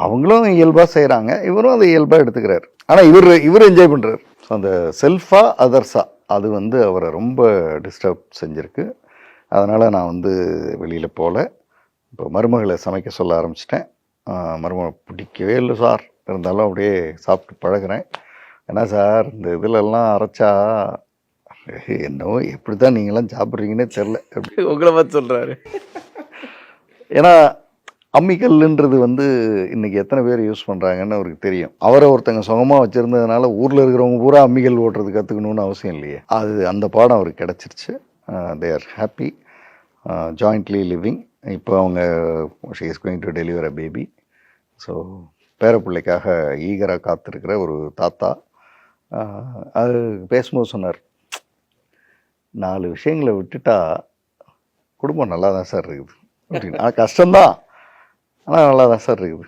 அவங்களும் இயல்பாக செய்கிறாங்க, இவரும் அதை இயல்பாக எடுத்துக்கிறார். ஆனால் இவர் என்ஜாய் பண்ணுறாரு. ஸோ அந்த செல்ஃபா அதர்ஸா அது வந்து அவரை ரொம்ப டிஸ்டர்ப் செஞ்சுருக்கு. அதனால் நான் வந்து வெளியில் போகல. இப்போ மருமகளை சமைக்க சொல்ல ஆரம்பிச்சிட்டேன். மருமகளை பிடிக்கவே இல்லை சார், இருந்தாலும் அப்படியே சாப்பிட்டு பழகிறேன். ஏன்னா சார் இந்த இதிலெல்லாம் அரைச்சா என்னவோ எப்படி தான் நீங்களாம் சாப்பிட்றீங்கன்னே தெரில அப்படி உங்களை பார்த்து சொல்கிறாரு. ஏன்னா அம்மிக்கல்லுன்றது வந்து இன்றைக்கி எத்தனை பேர் யூஸ் பண்ணுறாங்கன்னு அவருக்கு தெரியும். அவரை ஒருத்தங்க சுகமாக வச்சுருந்ததுனால ஊரில் இருக்கிறவங்க பூரா அம்மிக்கல் ஓட்டுறது கற்றுக்கணுன்னு அவசியம் இல்லையே. அது அந்த பாடம் அவருக்கு கிடச்சிருச்சு. They are happy, jointly living. இப்போ அவங்க she is going to deliver a baby. So பேரப்பிள்ளைக்காக ஈகராக காத்திருக்கிற ஒரு தாத்தா. அது பேசும்போது சொன்னார், 4 விஷயங்களை விட்டுட்டா குடும்பம் நல்லா தான் சார் இருக்குது அப்படின்னு. ஆனால் கஷ்டம்தான், ஆனால் நல்லா தான் சார் இருக்குது.